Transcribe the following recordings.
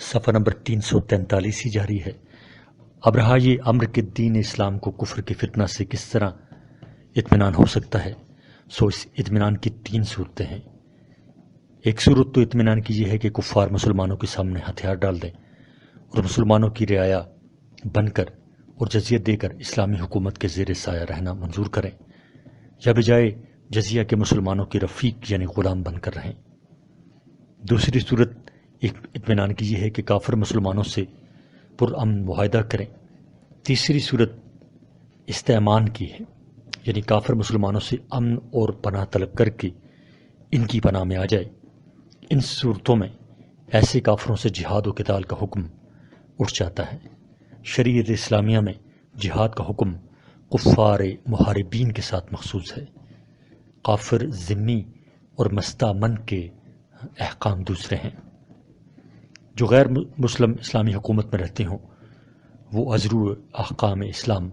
صفحہ نمبر 343 ہی جاری ہے۔ اب رہا یہ امر کے دین اسلام کو کفر کے فتنہ سے کس طرح اطمینان ہو سکتا ہے، سو اس اطمینان کی 3 صورتیں ہیں۔ ایک صورت تو اطمینان کی یہ ہے کہ کفار مسلمانوں کے سامنے ہتھیار ڈال دیں اور مسلمانوں کی رعایا بن کر اور جزیہ دے کر اسلامی حکومت کے زیر سایہ رہنا منظور کریں، یا بجائے جزیہ کے مسلمانوں کے رفیق یعنی غلام بن کر رہیں۔ دوسری صورت اطمینان کی یہ ہے کہ کافر مسلمانوں سے پرامن معاہدہ کریں۔ تیسری صورت استعمان کی ہے، یعنی کافر مسلمانوں سے امن اور پناہ طلب کر کے ان کی پناہ میں آ جائے۔ ان صورتوں میں ایسے کافروں سے جہاد و قتال کا حکم اٹھ جاتا ہے۔ شریعت اسلامیہ میں جہاد کا حکم کفار محاربین کے ساتھ مخصوص ہے۔ کافر ذمی اور مستامن کے احکام دوسرے ہیں۔ جو غیر مسلم اسلامی حکومت میں رہتے ہوں وہ ازرو احکام اسلام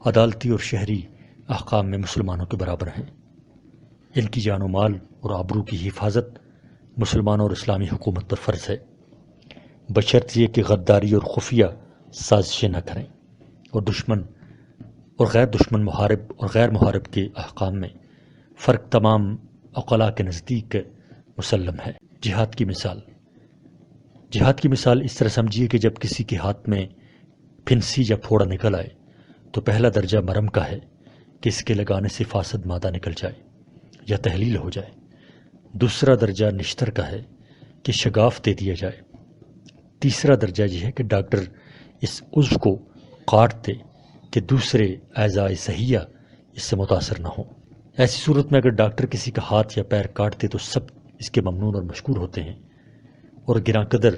عدالتی اور شہری احکام میں مسلمانوں کے برابر ہیں۔ ان کی جان و مال اور آبرو کی حفاظت مسلمانوں اور اسلامی حکومت پر فرض ہے، بشرط یہ کہ غداری اور خفیہ سازشیں نہ کریں، اور دشمن اور غیر دشمن، محارب اور غیر محارب کے احکام میں فرق تمام عقلاء کے نزدیک مسلم ہے۔ جہاد کی مثال اس طرح سمجھیے کہ جب کسی کے ہاتھ میں پھنسی یا پھوڑا نکل آئے تو پہلا درجہ مرم کا ہے کہ اس کے لگانے سے فاسد مادہ نکل جائے یا تحلیل ہو جائے۔ دوسرا درجہ نشتر کا ہے کہ شگاف دے دیا جائے۔ تیسرا درجہ یہ ہے کہ ڈاکٹر اس عضو کو کاٹ دے کہ دوسرے اعضاء صحیحہ اس سے متاثر نہ ہوں۔ ایسی صورت میں اگر ڈاکٹر کسی کا ہاتھ یا پیر کاٹ دے تو سب اس کے ممنون اور مشکور ہوتے ہیں اور گراں قدر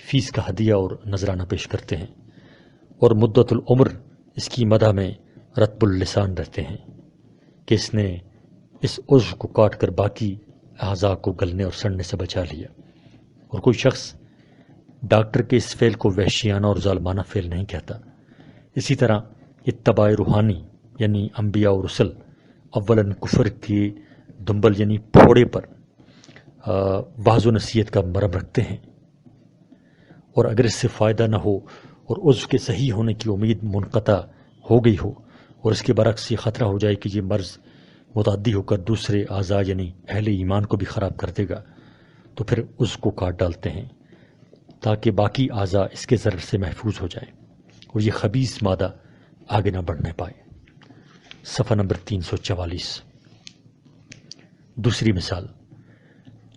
فیس کا ہدیہ اور نذرانہ پیش کرتے ہیں، اور مدت العمر اس کی مدح میں رطب اللسان رہتے ہیں کہ اس نے اس عضو کو کاٹ کر باقی اعضاء کو گلنے اور سڑنے سے بچا لیا۔ اور کوئی شخص ڈاکٹر کے اس فعل کو وحشیانہ اور ظالمانہ فعل نہیں کہتا۔ اسی طرح اتباع روحانی یعنی انبیاء و رسل اولاً کفر کی دنبل یعنی پھوڑے پر وعظ و نصیحت کا مرم رکھتے ہیں، اور اگر اس سے فائدہ نہ ہو اور عضو کے صحیح ہونے کی امید منقطع ہو گئی ہو اور اس کے برعکس یہ خطرہ ہو جائے کہ یہ مرض متعدی ہو کر دوسرے اعضاء یعنی اہل ایمان کو بھی خراب کر دے گا، تو پھر عضو کو کاٹ ڈالتے ہیں تاکہ باقی اعضاء اس کے ضرر سے محفوظ ہو جائیں اور یہ خبیث مادہ آگے نہ بڑھنے پائے۔ صفحہ نمبر 344۔ دوسری مثال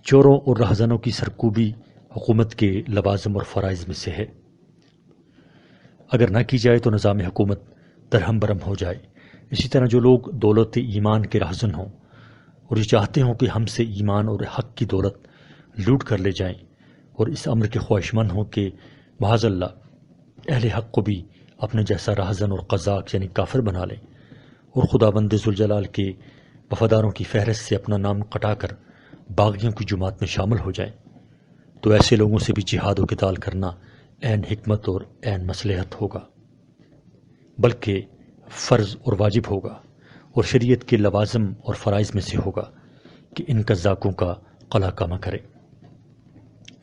چوروں اور رہزنوں کی سرکوبی حکومت کے لوازم اور فرائض میں سے ہے۔ اگر نہ کی جائے تو نظام حکومت درہم برہم ہو جائے۔ اسی طرح جو لوگ دولت ایمان کے رہزن ہوں اور یہ چاہتے ہوں کہ ہم سے ایمان اور حق کی دولت لوٹ کر لے جائیں، اور اس امر کے خواہشمند ہوں کہ معاذ اللہ اہل حق کو بھی اپنے جیسا رہزن اور قذاق یعنی کافر بنا لیں اور خداوند ذوالجلال کے وفاداروں کی فہرست سے اپنا نام کٹا کر باغیوں کی جماعت میں شامل ہو جائیں، تو ایسے لوگوں سے بھی جہاد و قتال کرنا عین حکمت اور عین مصلحت ہوگا، بلکہ فرض اور واجب ہوگا، اور شریعت کے لوازم اور فرائض میں سے ہوگا کہ ان قذاقوں کا قلع کما کرے۔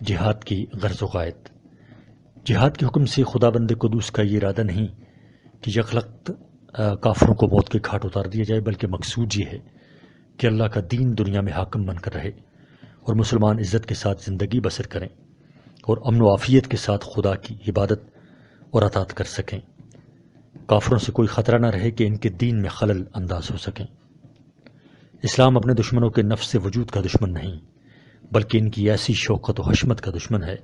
جہاد کی غرض و غایت۔ جہاد کے حکم سے خداوند قدوس کا یہ ارادہ نہیں کہ یکلخت کافروں کو موت کے گھاٹ اتار دیا جائے، بلکہ مقصود یہ ہے کہ اللہ کا دین دنیا میں حاکم بن کر رہے اور مسلمان عزت کے ساتھ زندگی بسر کریں اور امن و عافیت کے ساتھ خدا کی عبادت اور اطاعت کر سکیں، کافروں سے کوئی خطرہ نہ رہے کہ ان کے دین میں خلل انداز ہو سکیں۔ اسلام اپنے دشمنوں کے نفس وجود کا دشمن نہیں، بلکہ ان کی ایسی شوکت و حشمت کا دشمن ہے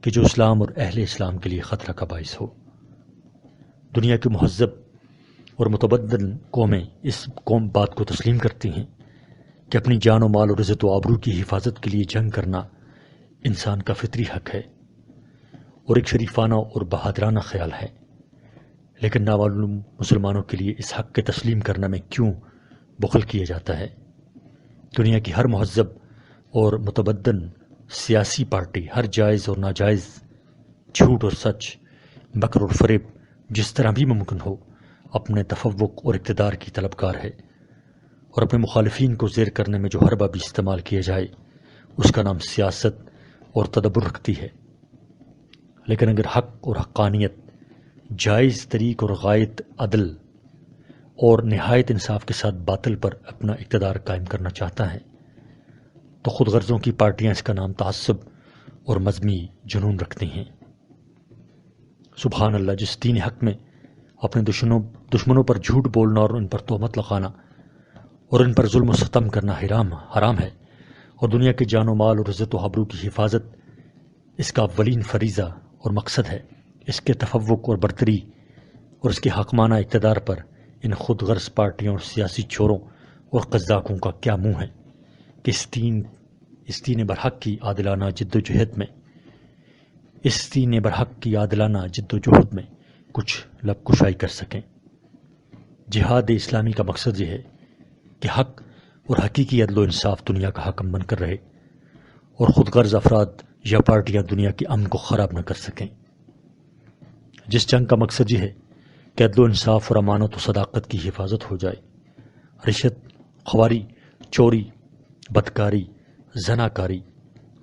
کہ جو اسلام اور اہل اسلام کے لیے خطرہ کا باعث ہو۔ دنیا کے مہذب اور متبدل قومیں اس بات کو تسلیم کرتی ہیں کہ اپنی جان و مال اور عزت و آبرو کی حفاظت کے لیے جنگ کرنا انسان کا فطری حق ہے اور ایک شریفانہ اور بہادرانہ خیال ہے، لیکن نامعلوم مسلمانوں کے لیے اس حق کے تسلیم کرنے میں کیوں بخل کیا جاتا ہے؟ دنیا کی ہر مہذب اور متبدل سیاسی پارٹی ہر جائز اور ناجائز جھوٹ اور سچ، مکر اور فریب جس طرح بھی ممکن ہو اپنے تفوق اور اقتدار کی طلبگار ہے، اور اپنے مخالفین کو زیر کرنے میں جو حربہ بھی استعمال کیا جائے اس کا نام سیاست اور تدبر رکھتی ہے۔ لیکن اگر حق اور حقانیت، جائز طریق اور غایت عدل اور نہایت انصاف کے ساتھ باطل پر اپنا اقتدار قائم کرنا چاہتا ہے تو خود غرضوں کی پارٹیاں اس کا نام تعصب اور مذہبی جنون رکھتی ہیں۔ سبحان اللہ، جس دین حق میں اپنے دشمنوں پر جھوٹ بولنا اور ان پر تہمت لگانا اور ان پر ظلم و ستم کرنا حرام ہے، اور دنیا کے جان و مال اور عزت و آبرو کی حفاظت اس کا اولین فریضہ اور مقصد ہے، اس کے تفوق اور برتری اور اس کے حاکمانہ اقتدار پر ان خود غرض پارٹیوں اور سیاسی چوروں اور قذاقوں کا کیا منہ ہے کہ اس دین برحق کی عادلانہ جد و جہد میں کچھ لب کشائی کر سکیں۔ جہاد اسلامی کا مقصد یہ ہے کہ حق اور حقیقی عدل و انصاف دنیا کا حکم بن کر رہے اور خود غرض افراد یا پارٹیاں دنیا کے امن کو خراب نہ کر سکیں۔ جس جنگ کا مقصد یہ ہے کہ عدل و انصاف اور امانت و صداقت کی حفاظت ہو جائے، رشوت خواری، چوری، بدکاری، زناکاری،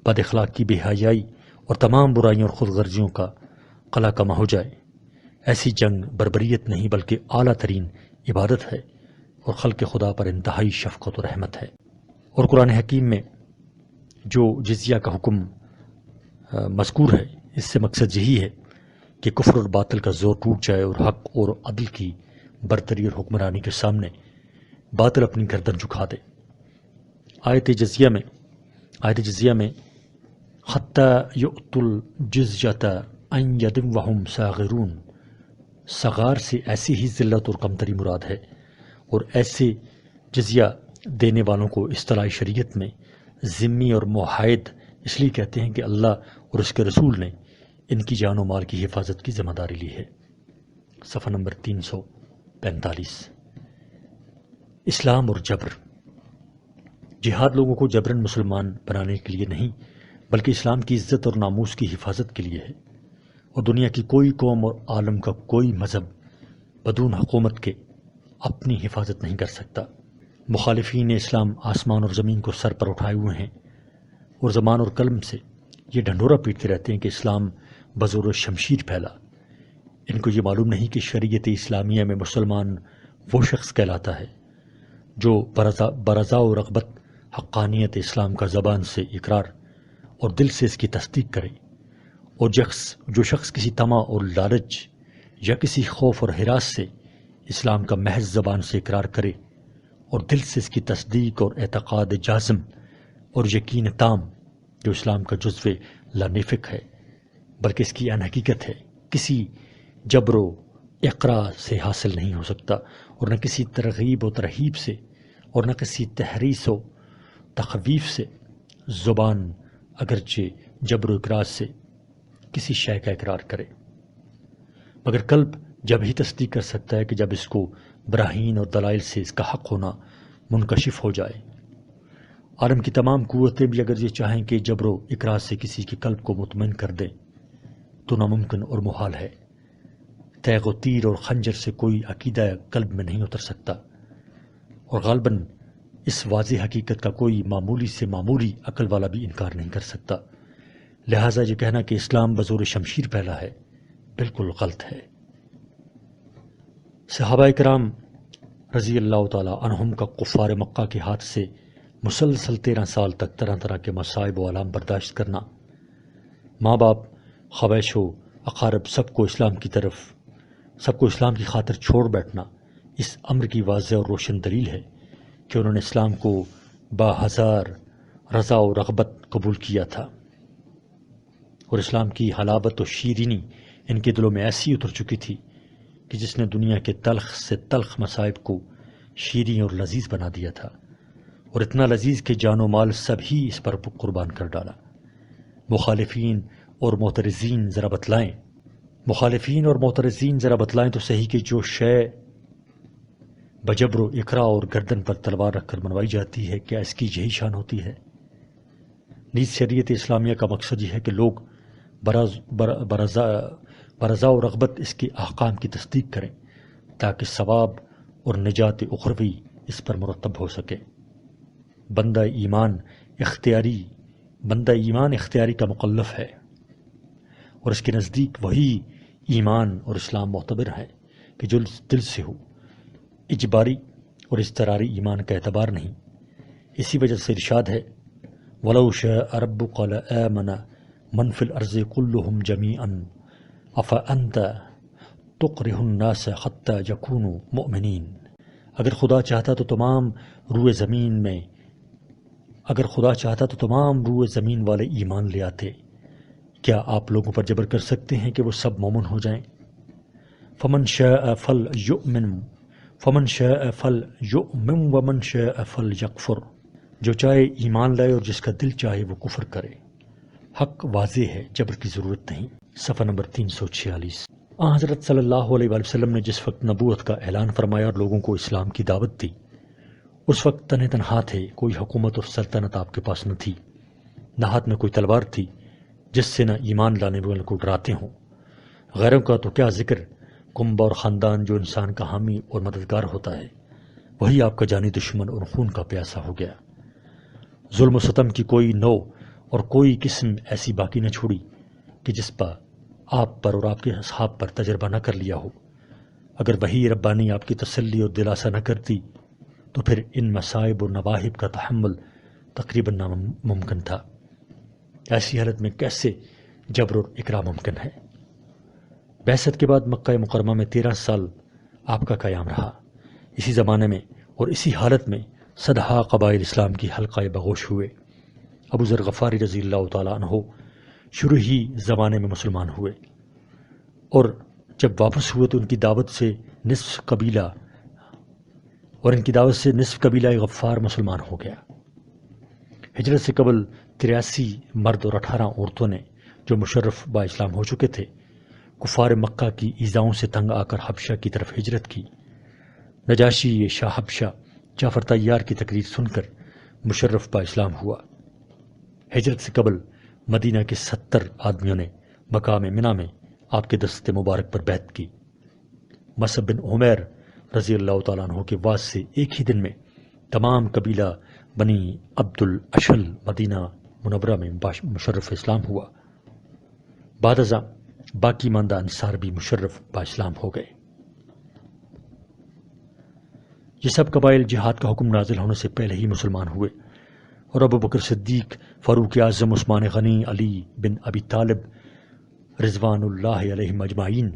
بد اخلاقی، بے حیائی اور تمام برائیوں اور خود غرضیوں کا قلع کما ہو جائے، ایسی جنگ بربریت نہیں بلکہ اعلیٰ ترین عبادت ہے اور خلق خدا پر انتہائی شفقت و رحمت ہے۔ اور قرآن حکیم میں جو جزیہ کا حکم مذکور ہے، اس سے مقصد یہی ہے کہ کفر اور باطل کا زور ٹوٹ جائے اور حق اور عدل کی برتری اور حکمرانی کے سامنے باطل اپنی گردن جھکا دے۔ آیت جزیہ میں حتی یؤتوا الجزیۃ عن ید وہم صاغرون، صغار سے ایسی ہی ذلت اور کمتری مراد ہے، اور ایسے جزیہ دینے والوں کو اصطلاح شریعت میں ذمی اور معاہد اس لیے کہتے ہیں کہ اللہ اور اس کے رسول نے ان کی جان و مال کی حفاظت کی ذمہ داری لی ہے۔ صفحہ نمبر 345۔ اسلام اور جبر۔ جہاد لوگوں کو جبراً مسلمان بنانے کے لیے نہیں بلکہ اسلام کی عزت اور ناموس کی حفاظت کے لیے ہے، اور دنیا کی کوئی قوم اور عالم کا کوئی مذہب بدون حکومت کے اپنی حفاظت نہیں کر سکتا۔ مخالفین اسلام آسمان اور زمین کو سر پر اٹھائے ہوئے ہیں اور زبان اور قلم سے یہ ڈھنڈورا پیٹتے رہتے ہیں کہ اسلام بزور شمشیر پھیلا۔ ان کو یہ معلوم نہیں کہ شریعت اسلامیہ میں مسلمان وہ شخص کہلاتا ہے جو برضا و رغبت حقانیت اسلام کا زبان سے اقرار اور دل سے اس کی تصدیق کرے، اور جو شخص کسی طمع اور لالچ یا کسی خوف اور ہراس سے اسلام کا محض زبان سے اقرار کرے اور دل سے اس کی تصدیق اور اعتقاد جازم اور یقین تام جو اسلام کا جزو لانفق ہے بلکہ اس کی عین حقیقت ہے، کسی جبر و اقرا سے حاصل نہیں ہو سکتا، اور نہ کسی ترغیب و ترہیب سے اور نہ کسی تحریص و تخویف سے۔ زبان اگرچہ جبر و اقرار سے کسی شے کا اقرار کرے، مگر قلب جب ہی تصدیق کر سکتا ہے کہ جب اس کو براہین اور دلائل سے اس کا حق ہونا منکشف ہو جائے۔ عالم کی تمام قوتیں بھی اگر یہ چاہیں کہ جبر و اقرار سے کسی کے قلب کو مطمئن کر دیں تو ناممکن اور محال ہے۔ تیغ و تیر اور خنجر سے کوئی عقیدہ قلب میں نہیں اتر سکتا، اور غالباً اس واضح حقیقت کا کوئی معمولی سے معمولی عقل والا بھی انکار نہیں کر سکتا۔ لہٰذا یہ کہنا کہ اسلام بزور شمشیر پھیلا ہے بالکل غلط ہے۔ صحابہ کرام رضی اللہ تعالی عنہم کا کفار مکہ کے ہاتھ سے مسلسل 13 سال تک طرح طرح کے مصائب و آلام برداشت کرنا، ماں باپ، خویش و اقارب سب کو اسلام کی خاطر چھوڑ بیٹھنا اس امر کی واضح اور روشن دلیل ہے کہ انہوں نے اسلام کو با ہزار رضا و رغبت قبول کیا تھا، اور اسلام کی حلاوت و شیرینی ان کے دلوں میں ایسی اتر چکی تھی کہ جس نے دنیا کے تلخ سے تلخ مصائب کو شیریں اور لذیذ بنا دیا تھا، اور اتنا لذیذ کہ جان و مال سب ہی اس پر قربان کر ڈالا۔ مخالفین اور معترضین ذرا بتلائیں تو صحیح کہ جو شے بجبر و اقرا اور گردن پر تلوار رکھ کر منوائی جاتی ہے، کیا اس کی یہی شان ہوتی ہے؟ نیز شریعت اسلامیہ کا مقصد یہ ہے کہ لوگ برضا و رغبت اس کے احکام کی تصدیق کریں تاکہ ثواب اور نجات اخروی اس پر مرتب ہو سکے۔ بندہ ایمان اختیاری کا مکلف ہے، اور اس کے نزدیک وہی ایمان اور اسلام معتبر ہے کہ جو دل سے ہو۔ اجباری اور اضطراری ایمان کا اعتبار نہیں۔ اسی وجہ سے ارشاد ہے وَلَوْ شَاءَ رَبُّكَ لَآمَنَ مَنْ فِي الْأَرْضِ كُلُّهُمْ جَمِيعًا أَفَأَنْتَ تُكْرِهُ النَّاسَ حَتَّى يَكُونُوا مُؤْمِنِينَ۔ اگر خدا چاہتا تو تمام روئے زمین والے ایمان لے آتے، کیا آپ لوگوں پر جبر کر سکتے ہیں کہ وہ سب مومن ہو جائیں؟ فمن شاء فلیؤمن ومن شاء فلیکفر، جو چاہے ایمان لائے اور جس کا دل چاہے وہ کفر کرے۔ حق واضح ہے، جبر کی ضرورت نہیں۔ صفحہ نمبر 346۔ حضرت صلی اللہ علیہ وآلہ وسلم نے جس وقت نبوت کا اعلان فرمایا اور لوگوں کو اسلام کی دعوت دی، اس وقت تنہ تنہا تھے، کوئی حکومت اور سلطنت آپ کے پاس نہ تھی، نہ ہاتھ میں کوئی تلوار تھی جس سے نہ ایمان لانے والوں کو ڈراتے ہوں۔ غیروں کا تو کیا ذکر، کنبہ اور خاندان جو انسان کا حامی اور مددگار ہوتا ہے وہی آپ کا جانی دشمن اور خون کا پیاسا ہو گیا۔ ظلم و ستم کی کوئی نوع اور کوئی قسم ایسی باقی نہ چھوڑی کہ جس پر آپ پر اور آپ کے اصحاب پر تجربہ نہ کر لیا ہو۔ اگر وہی ربانی آپ کی تسلی اور دلاسا نہ کرتی تو پھر ان مصائب اور نواحب کا تحمل تقریباً ناممکن تھا۔ ایسی حالت میں کیسے جبر اور اکرام ممکن ہے؟ بعثت کے بعد مکہ مکرمہ میں 13 سال آپ کا قیام رہا۔ اسی زمانے میں اور اسی حالت میں صدہا قبائل اسلام کی حلقہ بغوش ہوئے۔ ابو ذر غفاری رضی اللہ تعالیٰ عنہ شروع ہی زمانے میں مسلمان ہوئے، اور جب واپس ہوئے تو ان کی دعوت سے نصف قبیلہ غفار مسلمان ہو گیا۔ ہجرت سے قبل 83 مرد اور 18 عورتوں نے، جو مشرف با اسلام ہو چکے تھے، کفار مکہ کی ایذاؤں سے تنگ آ کر حبشہ کی طرف ہجرت کی۔ نجاشی شاہ حبشہ جعفر طیار کی تقریر سن کر مشرف با اسلام ہوا۔ ہجرت سے قبل مدینہ کے 70 آدمیوں نے مقام منی میں آپ کے دست مبارک پر بیعت کی۔ مصعب بن عمیر رضی اللہ تعالیٰ عنہ کے واس سے ایک ہی دن میں تمام قبیلہ بنی عبد الاشل مدینہ منورہ میں مشرف اسلام ہوا۔ بعد ازاں باقی ماندہ انصار بھی مشرف با اسلام ہو گئے۔ یہ سب قبائل جہاد کا حکم نازل ہونے سے پہلے ہی مسلمان ہوئے، اور ابو بکر صدیق، فاروق اعظم، عثمان غنی، علی بن ابی طالب رضوان اللہ علیہم اجمعین،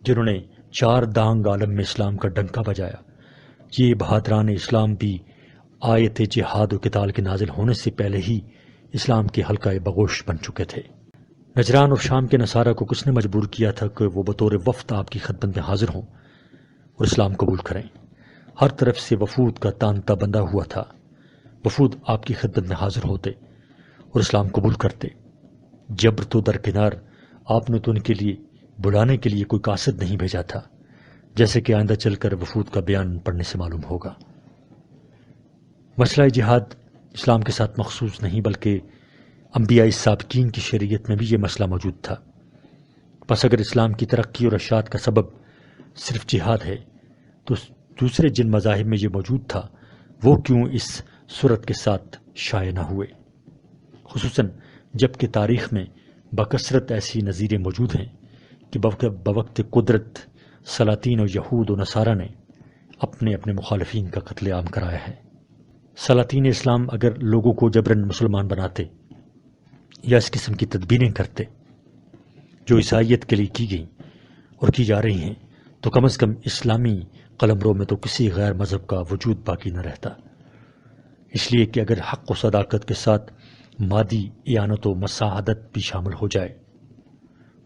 جنہوں نے 4 دانگ عالم میں اسلام کا ڈنکا بجایا، یہ بہادران اسلام بھی آیت جہاد و قتال کے نازل ہونے سے پہلے ہی اسلام کے حلقہ بغوش بن چکے تھے۔ نجران اور شام کے نصارہ کو کس نے مجبور کیا تھا کہ وہ بطور وفد آپ کی خدمت میں حاضر ہوں اور اسلام قبول کریں؟ ہر طرف سے وفود کا تانتا بندہ ہوا تھا۔ وفود آپ کی خدمت میں حاضر ہوتے اور اسلام قبول کرتے۔ جبر تو درکنار، آپ نے تو ان کے لیے بلانے کے لیے کوئی قاصد نہیں بھیجا تھا، جیسے کہ آئندہ چل کر وفود کا بیان پڑھنے سے معلوم ہوگا۔ مسئلہ جہاد اسلام کے ساتھ مخصوص نہیں، بلکہ انبیاء سابقین کی شریعت میں بھی یہ مسئلہ موجود تھا۔ پس اگر اسلام کی ترقی اور اشاعت کا سبب صرف جہاد ہے تو دوسرے جن مذاہب میں یہ موجود تھا وہ کیوں اس صورت کے ساتھ شائع نہ ہوئے؟ خصوصاً جب کہ تاریخ میں بکثرت ایسی نظیریں موجود ہیں کہ بوقت قدرت سلاطین و یہود و نصارہ نے اپنے مخالفین کا قتل عام کرایا ہے۔ سلاطین اسلام اگر لوگوں کو جبراً مسلمان بناتے یا اس قسم کی تدبیریں کرتے جو عیسائیت کے لیے کی گئیں اور کی جا رہی ہیں، تو کم از کم اسلامی قلمرو میں تو کسی غیر مذہب کا وجود باقی نہ رہتا۔ اس لیے کہ اگر حق و صداقت کے ساتھ مادی اعانت و مساعدت بھی شامل ہو جائے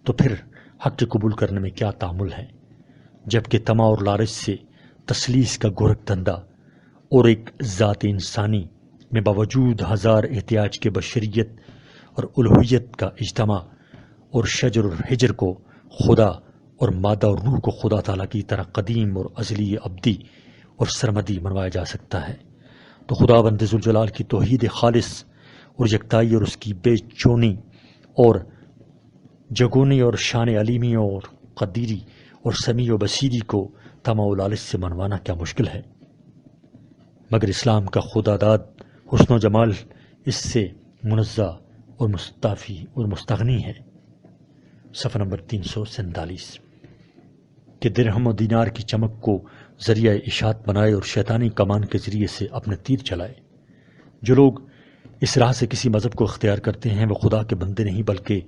تو پھر حق کے قبول کرنے میں کیا تعامل ہے، جبکہ طمع اور لالچ سے تسلیس کا گورکھ دھندا اور ایک ذات انسانی میں باوجود ہزار احتیاج کے بشریت اور الوہیت کا اجتماع اور شجر اور حجر کو خدا اور مادہ اور روح کو خدا تعالیٰ کی طرح قدیم اور ازلی ابدی اور سرمدی منوایا جا سکتا ہے، تو خدا بند ذوالجلال کی توحید خالص اور یکتائی اور اس کی بے چونی اور جگونی اور شان علیمی اور قدیری اور سمیع و بصیری کو طمع و لالچ سے منوانا کیا مشکل ہے؟ مگر اسلام کا خدا داد حسن و جمال اس سے منزہ اور مستعفی اور مستغنی ہے۔ صفحہ نمبر 347، کہ درہم و دینار کی چمک کو ذریعہ اشاعت بنائے اور شیطانی کمان کے ذریعے سے اپنے تیر چلائے۔ جو لوگ اس راہ سے کسی مذہب کو اختیار کرتے ہیں وہ خدا کے بندے نہیں بلکہ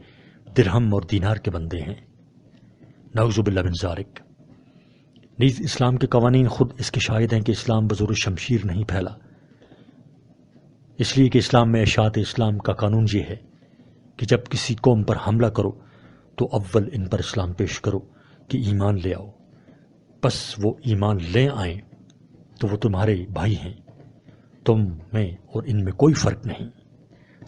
درہم اور دینار کے بندے ہیں، نعوذ باللہ من ذالک۔ نیز اسلام کے قوانین خود اس کے شاہد ہیں کہ اسلام بزور شمشیر نہیں پھیلا، اس لیے کہ اسلام میں اشاعت اسلام کا قانون یہ ہے کہ جب کسی قوم پر حملہ کرو تو اول ان پر اسلام پیش کرو کہ ایمان لے آؤ، پس وہ ایمان لے آئیں تو وہ تمہارے بھائی ہیں، تم میں اور ان میں کوئی فرق نہیں،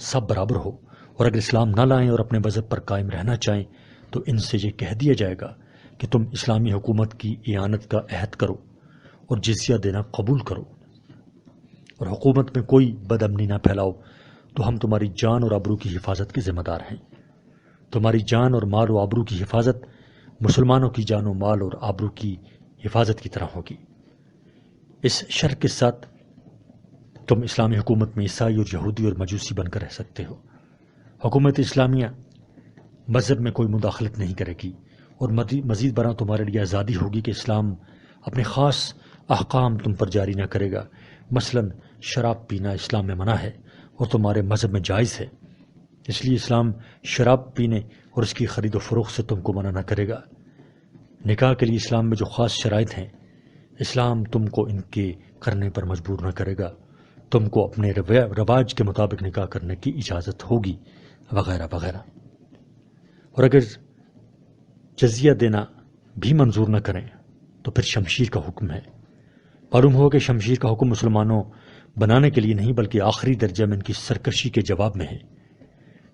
سب برابر ہو، اور اگر اسلام نہ لائیں اور اپنے مذہب پر قائم رہنا چاہیں تو ان سے یہ کہہ دیا جائے گا کہ تم اسلامی حکومت کی اعانت کا عہد کرو اور جزیہ دینا قبول کرو، اور حکومت میں کوئی بد امنی نہ پھیلاؤ تو ہم تمہاری جان اور آبرو کی حفاظت کے ذمہ دار ہیں۔ تمہاری جان اور مال و آبرو کی حفاظت مسلمانوں کی جان و مال اور آبرو کی حفاظت کی طرح ہوگی۔ اس شرط کے ساتھ تم اسلامی حکومت میں عیسائی اور یہودی اور مجوسی بن کر رہ سکتے ہو۔ حکومت اسلامیہ مذہب میں کوئی مداخلت نہیں کرے گی، اور مزید برآں تمہارے لیے آزادی ہوگی کہ اسلام اپنے خاص احکام تم پر جاری نہ کرے گا۔ مثلا شراب پینا اسلام میں منع ہے اور تمہارے مذہب میں جائز ہے، اس لیے اسلام شراب پینے اور اس کی خرید و فروخت سے تم کو منع نہ کرے گا۔ نکاح کے لیے اسلام میں جو خاص شرائط ہیں اسلام تم کو ان کے کرنے پر مجبور نہ کرے گا، تم کو اپنے رواج کے مطابق نکاح کرنے کی اجازت ہوگی، وغیرہ وغیرہ۔ اور اگر جزیہ دینا بھی منظور نہ کریں تو پھر شمشیر کا حکم ہے۔ معلوم ہو کہ شمشیر کا حکم مسلمانوں بنانے کے لیے نہیں بلکہ آخری درجہ میں ان کی سرکشی کے جواب میں ہے۔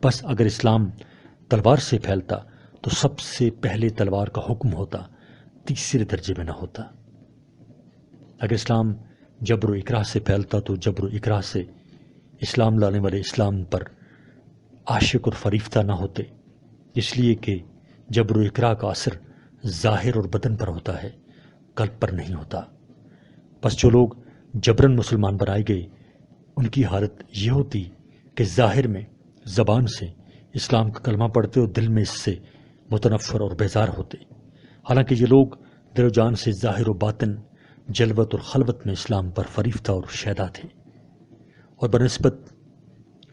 بس اگر اسلام تلوار سے پھیلتا تو سب سے پہلے تلوار کا حکم ہوتا، تیسرے درجے میں نہ ہوتا۔ اگر اسلام جبر و اکراہ سے پھیلتا تو جبر و اکراہ سے اسلام لانے والے اسلام پر عاشق اور فریفتہ نہ ہوتے، اس لیے کہ جبر و اکراہ کا اثر ظاہر اور بدن پر ہوتا ہے، قلب پر نہیں ہوتا۔ بس جو لوگ جبرن مسلمان بنائے گئے ان کی حالت یہ ہوتی کہ ظاہر میں زبان سے اسلام کا کلمہ پڑھتے اور دل میں اس سے متنفر اور بیزار ہوتے، حالانکہ یہ لوگ دل و جان سے ظاہر و باطن جلوت اور خلوت میں اسلام پر فریفتہ اور شیدا تھے، اور بنسبت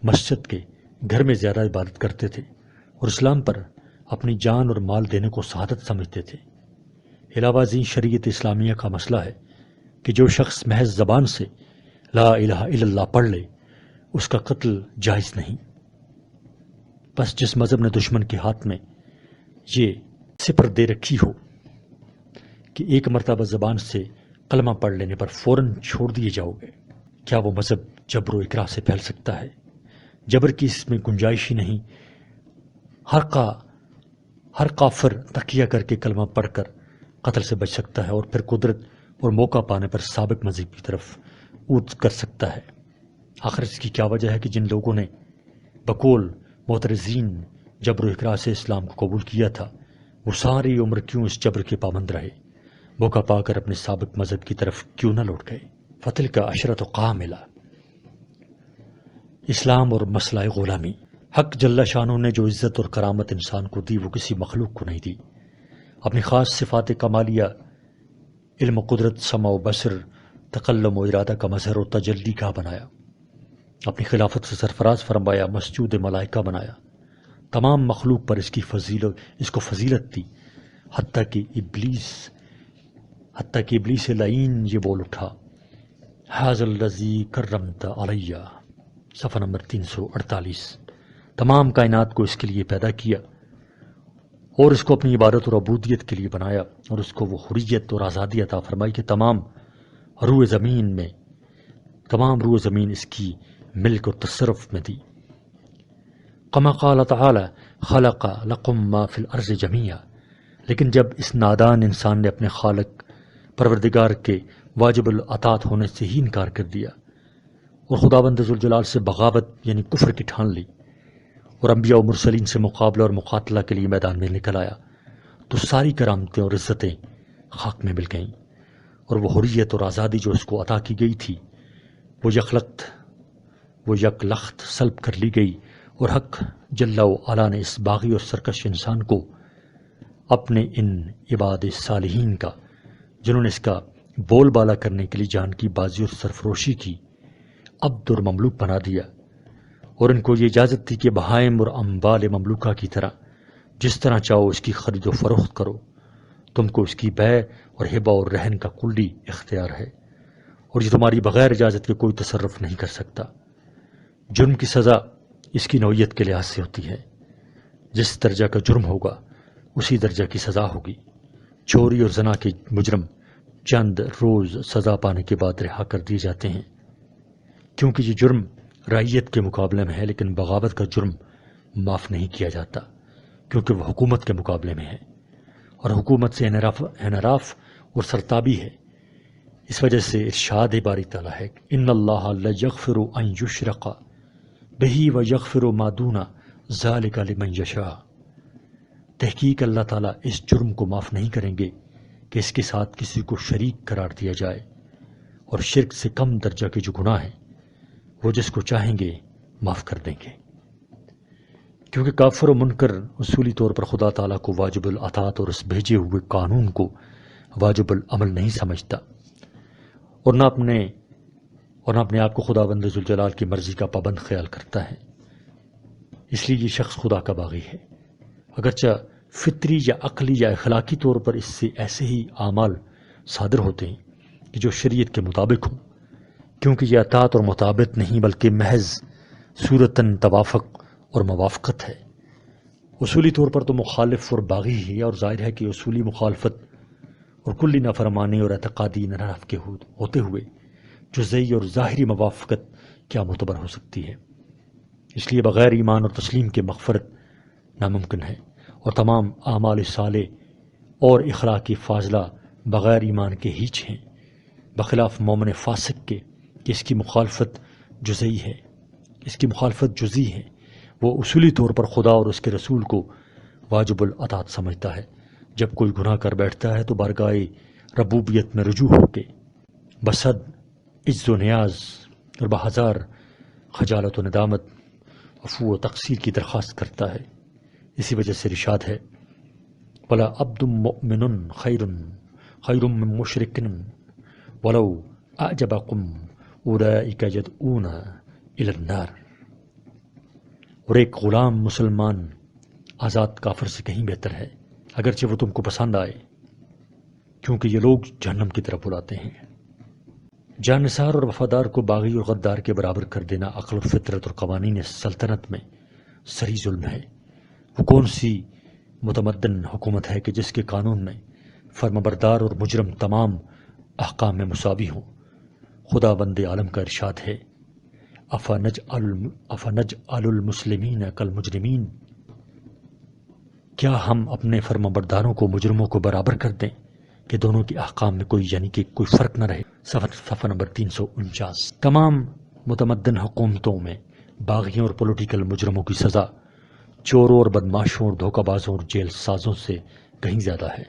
مسجد کے گھر میں زیادہ عبادت کرتے تھے اور اسلام پر اپنی جان اور مال دینے کو سعادت سمجھتے تھے۔ علاوہ ازیں شریعت اسلامیہ کا مسئلہ ہے کہ جو شخص محض زبان سے لا الہ الا اللہ پڑھ لے اس کا قتل جائز نہیں۔ بس جس مذہب نے دشمن کے ہاتھ میں یہ سپر دے رکھی ہو کہ ایک مرتبہ زبان سے کلمہ پڑھ لینے پر فوراً چھوڑ دیے جاؤ گے، کیا وہ مذہب جبر و اکراہ سے پھیل سکتا ہے؟ جبر کی اس میں گنجائش ہی نہیں۔ ہر کافر تقیہ کر کے کلمہ پڑھ کر قتل سے بچ سکتا ہے اور پھر قدرت اور موقع پانے پر سابق مذہب کی طرف اود کر سکتا ہے۔ آخر اس کی کیا وجہ ہے کہ جن لوگوں نے بقول معترضین جبر و اکراہ سے اسلام کو قبول کیا تھا وہ ساری عمر کیوں اس جبر کے پابند رہے، موقع پا کر اپنے سابق مذہب کی طرف کیوں نہ لوٹ گئے؟ فتل کا عشرت و قاملہ۔ اسلام اور مسئلہ غلامی۔ حق جل شانہ نے جو عزت اور کرامت انسان کو دی وہ کسی مخلوق کو نہیں دی۔ اپنی خاص صفات کمالیہ، علم و قدرت، سمع و بصر، تکلم و ارادہ کا مظہر و تجلی کا بنایا، اپنی خلافت سے سرفراز فرمایا، مسجود ملائکہ بنایا، تمام مخلوق پر اس کو فضیلت دی، حتیٰ کہ ابلیس لعین یہ بول اٹھا، ھذا الذی کرمت علیہ، صفحہ نمبر 348۔ تمام کائنات کو اس کے لیے پیدا کیا اور اس کو اپنی عبادت اور عبودیت کے لیے بنایا، اور اس کو وہ حریت اور آزادی عطا فرمائی کہ تمام روئے زمین اس کی ملک اور تصرف میں دی۔ کما قال تعالی خلق لکم ما فی الارض جمیعا۔ لیکن جب اس نادان انسان نے اپنے خالق پروردگار کے واجب الاطاعت ہونے سے ہی انکار کر دیا اور خداوند ذوالجلال سے بغاوت یعنی کفر کی ٹھان لی اور انبیاء و مرسلین سے مقابلہ اور مقاتلہ کے لیے میدان میں نکل آیا تو ساری کرامتیں اور عزتیں خاک میں مل گئیں، اور وہ حریت اور آزادی جو اس کو عطا کی گئی تھی وہ یک لخت سلب کر لی گئی، اور حق جل و علا نے اس باغی اور سرکش انسان کو اپنے ان عباد صالحین کا جنہوں نے اس کا بول بالا کرنے کے لیے جان کی بازی اور سرفروشی کی عبد اور مملوک بنا دیا، اور ان کو یہ اجازت دی کہ بہائم اور اموال مملوکہ کی طرح جس طرح چاہو اس کی خرید و فروخت کرو، تم کو اس کی بیع اور ہبہ اور رہن کا کلی اختیار ہے، اور یہ تمہاری بغیر اجازت کے کوئی تصرف نہیں کر سکتا۔ جرم کی سزا اس کی نوعیت کے لحاظ سے ہوتی ہے، جس درجہ کا جرم ہوگا اسی درجہ کی سزا ہوگی۔ چوری اور زنا کے مجرم چند روز سزا پانے کے بعد رہا کر دیے جاتے ہیں، کیونکہ یہ جرم رعیت کے مقابلے میں ہے، لیکن بغاوت کا جرم معاف نہیں کیا جاتا کیونکہ وہ حکومت کے مقابلے میں ہے، اور حکومت سے انحراف اور سرتابی ہے۔ اس وجہ سے ارشاد باری تعالیٰ ہے کہ ان اللہ لا یغفر ان یشرک بہ ویغفر ما دون ذلک لمن یشاء۔ تحقیق اللہ تعالیٰ اس جرم کو معاف نہیں کریں گے کہ اس کے ساتھ کسی کو شریک قرار دیا جائے، اور شرک سے کم درجہ کے جو گناہ ہیں وہ جس کو چاہیں گے معاف کر دیں گے، کیونکہ کافر و منکر اصولی طور پر خدا تعالیٰ کو واجب الاطاعت اور اس بھیجے ہوئے قانون کو واجب العمل نہیں سمجھتا، اور نہ اپنے آپ کو خداوند ذوالجلال کی مرضی کا پابند خیال کرتا ہے۔ اس لیے یہ شخص خدا کا باغی ہے، اگرچہ فطری یا عقلی یا اخلاقی طور پر اس سے ایسے ہی اعمال صادر ہوتے ہیں کہ جو شریعت کے مطابق ہوں، کیونکہ یہ اطاعت اور مطابقت نہیں بلکہ محض صورتاً توافق اور موافقت ہے۔ اصولی طور پر تو مخالف اور باغی ہے، اور ظاہر ہے کہ اصولی مخالفت اور کلی نافرمانی اور اعتقادی انحراف کے ہوتے ہوئے جزئی اور ظاہری موافقت کیا معتبر ہو سکتی ہے۔ اس لیے بغیر ایمان اور تسلیم کے مغفرت ناممکن ہے، اور تمام اعمال صالح اور اخلاقی فاضلہ بغیر ایمان کے ہیچ ہیں، بخلاف مومن فاسق کے کہ اس کی مخالفت جزئی ہے۔ وہ اصولی طور پر خدا اور اس کے رسول کو واجب الاطاعت سمجھتا ہے۔ جب کوئی گناہ کر بیٹھتا ہے تو بارگاہ ربوبیت میں رجوع ہو کے بصد عجز و نیاز اور بہزار خجالت و ندامت عفو و تقصیر کی درخواست کرتا ہے۔ اسی وجہ سے ارشاد ہے وَلَا عَبْدٌ مُؤْمِنٌ خَيْرٌ مِّن مُشْرِكٍ وَلَوْ أَعْجَبَكُمْ أُولَٰئِكَ يَدْعُونَ إِلَى النَّارِ۔ اور ایک غلام مسلمان آزاد کافر سے کہیں بہتر ہے، اگرچہ وہ تم کو پسند آئے، کیونکہ یہ لوگ جہنم کی طرف بلاتے ہیں۔ جانثار اور وفادار کو باغی اور غدار کے برابر کر دینا عقل و فطرت اور قوانین سلطنت میں صریح ظلم ہے۔ وہ کون سی متمدن حکومت ہے کہ جس کے قانون میں فرمانبردار اور مجرم تمام احکام میں مساوی ہوں؟ خداوند عالم کا ارشاد ہے افنجعل المسلمین کالمجرمین، کیا ہم اپنے فرمانبرداروں کو مجرموں کو برابر کر دیں کہ دونوں کے احکام میں کوئی فرق نہ رہے؟ صفحہ نمبر 349۔ تمام متمدن حکومتوں میں باغیوں اور پولیٹیکل مجرموں کی سزا چوروں اور بدماشوں اور دھوکہ بازوں اور جیل سازوں سے کہیں زیادہ ہے۔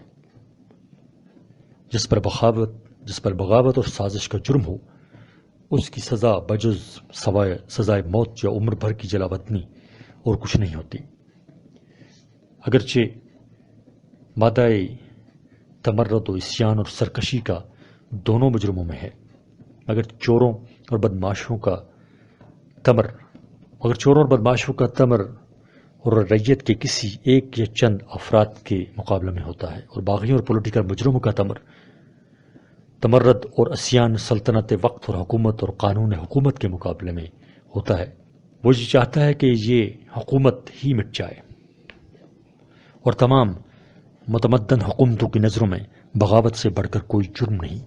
جس پر بغاوت اور سازش کا جرم ہو اس کی سزا بجز سزائے موت یا عمر بھر کی جلا وطنی اور کچھ نہیں ہوتی، اگرچہ مادہ تمرد و عصیان اور سرکشی کا دونوں مجرموں میں ہے۔ مگر چوروں اور بدماشوں کا تمر اور ریت کے کسی ایک یا چند افراد کے مقابلے میں ہوتا ہے، اور باغیوں اور پولیٹیکل مجرموں کا تمرد اور عصیان سلطنت وقت اور حکومت اور قانون حکومت کے مقابلے میں ہوتا ہے۔ وہ یہ چاہتا ہے کہ یہ حکومت ہی مٹ جائے، اور تمام متمدن حکومتوں کی نظروں میں بغاوت سے بڑھ کر کوئی جرم نہیں۔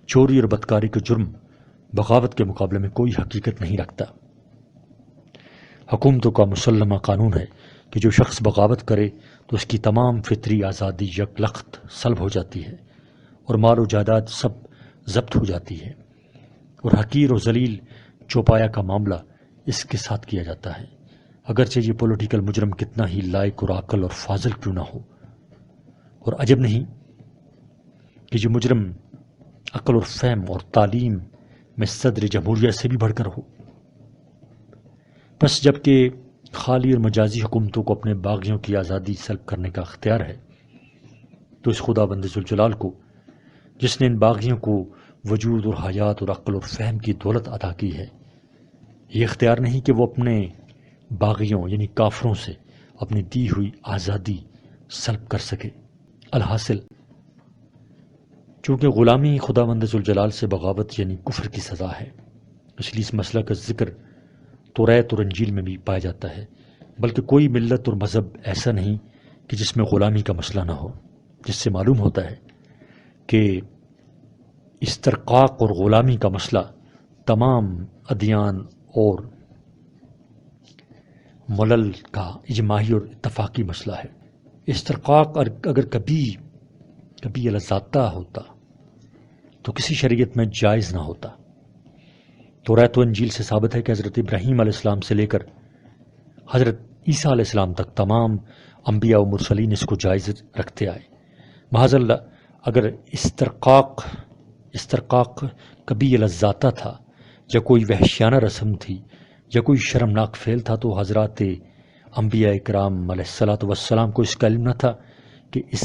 چوری اور بدکاری کا جرم بغاوت کے مقابلے میں کوئی حقیقت نہیں رکھتا۔ حکومتوں کا مسلمہ قانون ہے کہ جو شخص بغاوت کرے تو اس کی تمام فطری آزادی یک لخت سلب ہو جاتی ہے، اور مال و جائیداد سب ضبط ہو جاتی ہے، اور حقیر و ذلیل چوپایا کا معاملہ اس کے ساتھ کیا جاتا ہے، اگرچہ یہ پولیٹیکل مجرم کتنا ہی لائق اور عاقل اور فاضل کیوں نہ ہو۔ اور عجب نہیں کہ یہ مجرم عقل اور فہم اور تعلیم میں صدر جمہوریہ سے بھی بڑھ کر ہو۔ بس جبکہ خالی اور مجازی حکومتوں کو اپنے باغیوں کی آزادی سلب کرنے کا اختیار ہے، تو اس خدا بند ذوالجلال کو جس نے ان باغیوں کو وجود اور حیات اور عقل اور فہم کی دولت عطا کی ہے، یہ اختیار نہیں کہ وہ اپنے باغیوں یعنی کافروں سے اپنی دی ہوئی آزادی سلب کر سکے۔ الحاصل چونکہ غلامی خدا بند ذوالجلال سے بغاوت یعنی کفر کی سزا ہے، اس لیے اس مسئلہ کا ذکر توریت اور انجیل میں بھی پایا جاتا ہے، بلکہ کوئی ملت اور مذہب ایسا نہیں کہ جس میں غلامی کا مسئلہ نہ ہو، جس سے معلوم ہوتا ہے کہ استرقاق اور غلامی کا مسئلہ تمام ادیان اور ملل کا اجماعی اور اتفاقی مسئلہ ہے۔ استرقاق اگر کبھی الذاتہ ہوتا تو کسی شریعت میں جائز نہ ہوتا۔ توریت و انجیل سے ثابت ہے کہ حضرت ابراہیم علیہ السلام سے لے کر حضرت عیسیٰ علیہ السلام تک تمام انبیاء و مرسلین اس کو جائز رکھتے آئے۔ معاذ اللہ اگر استرقاق کبھی الذاتہ تھا یا کوئی وحشیانہ رسم تھی یا کوئی شرمناک فعل تھا تو حضرات انبیاء کرام علیہ الصلاۃ والسلام کو اس کا علم نہ تھا کہ اس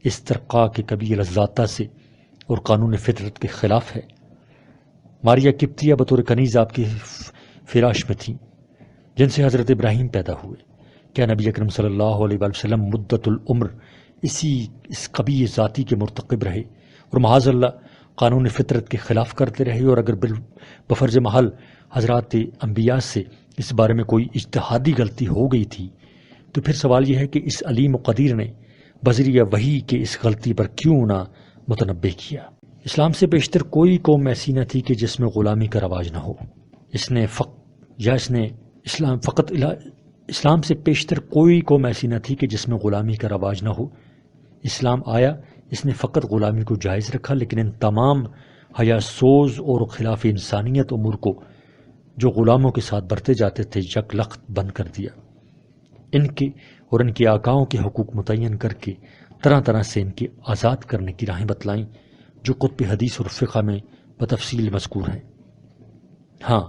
استرقاق کے کبھی الذاتہ سے اور قانون فطرت کے خلاف ہے۔ ماریہ قبطیہ بطور کنیز آپ کی فراش میں تھیں جن سے حضرت ابراہیم پیدا ہوئے۔ کیا نبی اکرم صلی اللہ علیہ وآلہ وسلم مدت العمر اس قبیح ذاتی کے مرتکب رہے اور معاذ اللہ قانون فطرت کے خلاف کرتے رہے؟ اور اگر بفرض محل حضرات انبیاء سے اس بارے میں کوئی اجتہادی غلطی ہو گئی تھی تو پھر سوال یہ ہے کہ اس علیم و قدیر نے بذریعہ وحی کے اس غلطی پر کیوں نہ متنبہ کیا؟ اسلام سے بیشتر کوئی قوم ایسی نہ تھی کہ جس میں غلامی کا رواج نہ ہو۔ اسلام سے بیشتر کوئی قوم ایسی نہ تھی کہ جس میں غلامی کا رواج نہ ہو۔ اسلام آیا، اس نے فقط غلامی کو جائز رکھا، لیکن ان تمام حیا سوز اور خلاف انسانیت امور کو جو غلاموں کے ساتھ برتے جاتے تھے یک لخت بند کر دیا۔ ان کے آقاؤں کے حقوق متعین کر کے طرح طرح سے ان کے آزاد کرنے کی راہیں بتلائیں جو قطب حدیث اور فقہ میں بتفصیل مذکور ہیں۔ ہاں،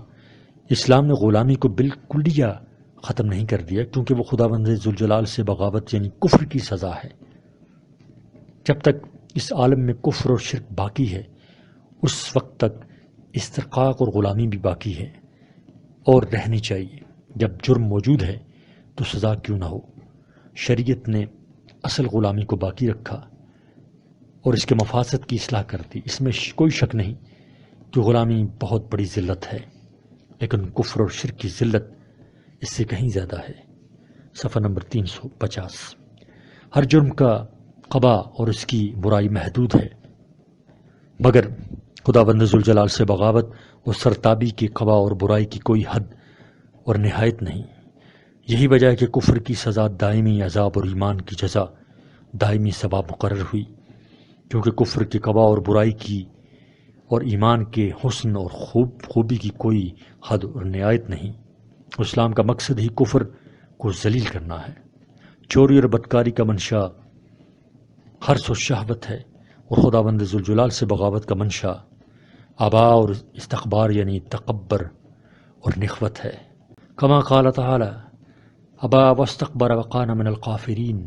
اسلام نے غلامی کو بالکلیہ ختم نہیں کر دیا کیونکہ وہ خداوند ذوالجلال سے بغاوت یعنی کفر کی سزا ہے۔ جب تک اس عالم میں کفر اور شرک باقی ہے اس وقت تک استرقاق اور غلامی بھی باقی ہے اور رہنی چاہیے۔ جب جرم موجود ہے تو سزا کیوں نہ ہو؟ شریعت نے اصل غلامی کو باقی رکھا اور اس کے مفاسد کی اصلاح کر دی۔ اس میں کوئی شک نہیں کہ غلامی بہت بڑی ذلت ہے، لیکن کفر اور شرک کی ذلت اس سے کہیں زیادہ ہے۔ صفحہ نمبر 350۔ ہر جرم کا قبا اور اس کی برائی محدود ہے، مگر خداوند ذوالجلال سے بغاوت اور سرتابی کی قبا اور برائی کی کوئی حد اور نہایت نہیں۔ یہی وجہ ہے کہ کفر کی سزا دائمی عذاب اور ایمان کی جزا دائمی ثواب مقرر ہوئی، کیونکہ کفر کی قبا اور برائی کی اور ایمان کے حسن اور خوبی کی کوئی حد اور نہایت نہیں۔ اسلام کا مقصد ہی کفر کو ذلیل کرنا ہے۔ چوری اور بدکاری کا منشا حرص و شہوت ہے اور خداوند ذوالجلال سے بغاوت کا منشا آبا اور استکبار یعنی تکبر اور نخوت ہے۔ کما قال تعالی ابا واستکبر وکان من الکافرین،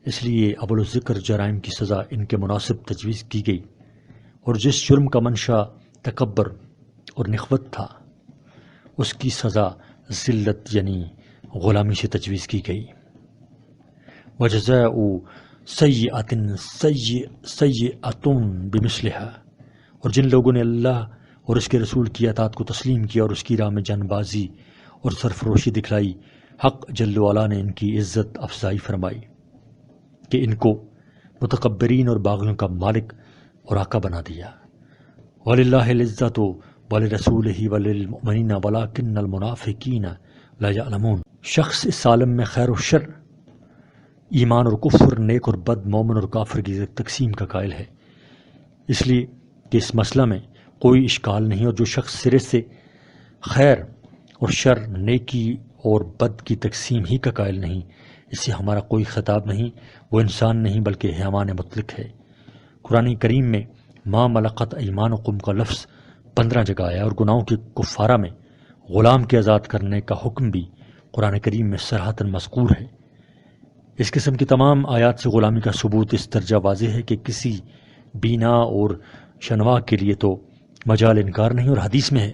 اس لیے اولوالذکر جرائم کی سزا ان کے مناسب تجویز کی گئی، اور جس جرم کا منشا تکبر اور نخوت تھا اس کی سزا ذلت یعنی غلامی سے تجویز کی گئی۔ وجزاء سیئۃ سیئۃ بمثلھا، اور جن لوگوں نے اللہ اور اس کے رسول کی اطاعت کو تسلیم کیا اور اس کی راہ میں جان بازی اور سرفروشی دکھلائی، حق جل وعلا نے ان کی عزت افزائی فرمائی کہ ان کو متکبرین اور باغیوں کا مالک اور آقا بنا دیا۔ وَلِلَّهِ الْعِزَّةُ وَلِرَسُولِهِ وَلِلْمُؤْمِنِينَ وَلَكِنَّ الْمُنَافِقِينَ لَا يَعْلَمُونَ۔ شخص اس عالم میں خیر و شر، ایمان اور کفر، نیک اور بد، مومن اور کافر کی تقسیم کا قائل ہے، اس لیے کہ اس مسئلہ میں کوئی اشکال نہیں، اور جو شخص سرے سے خیر اور شر، نیکی اور بد کی تقسیم ہی کا قائل نہیں، اس سے ہمارا کوئی خطاب نہیں، وہ انسان نہیں بلکہ حیوان مطلق ہے۔ قرآن کریم میں ما ملکت ایمانکم کا لفظ 15 جگہ آیا، اور گناہوں کے کفارہ میں غلام کے آزاد کرنے کا حکم بھی قرآن کریم میں صراحتاً مذکور ہے۔ اس قسم کی تمام آیات سے غلامی کا ثبوت اس درجہ واضح ہے کہ کسی بینا اور شنوا کے لیے تو مجال انکار نہیں، اور حدیث میں ہے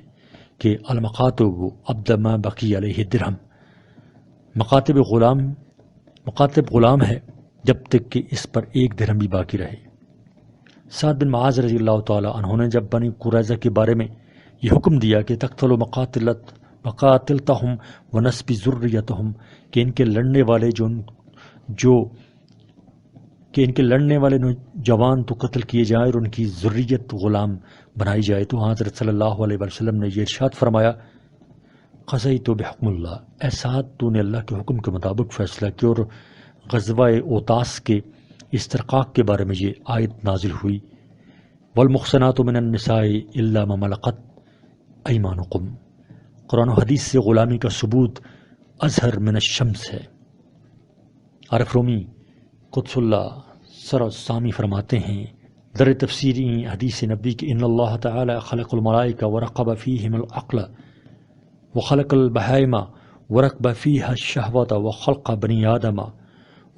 کہ المقاتب عبد ما بقی علیہ درہم، مقاتب غلام ہے جب تک کہ اس پر ایک درہم بھی باقی رہے۔ سعد بن معاذ رضی اللہ تعالی عنہ نے جب بنی قریظہ کے بارے میں یہ حکم دیا کہ تقتل مقاتلتہم ونسب ذریتہم، کہ ان کے لڑنے والے نوجوان تو قتل کیے جائیں اور ان کی ذریت غلام بنائی جائے، تو حضرت صلی اللہ علیہ وسلم نے یہ ارشاد فرمایا قضیت بحکم اللہ، اے سعد تو نے اللہ کے حکم کے مطابق فیصلہ کیا۔ اور غزوہ اوتاس کے استرقاق کے بارے میں یہ آیت نازل ہوئی والمحصنات من النساء الا ما ملکت ایمانکم۔ قرآن و حدیث سے غلامی کا ثبوت اظہر من الشمس ہے۔ عارف رومی قدس اللہ سر سامی فرماتے ہیں در تفسیری حدیث نبی کہ ان اللہ تعالی خلق الملائکہ ورقب فیہم العقل وخلق البہائم ورقب فیہا الشہوۃ وخلق بنی آدم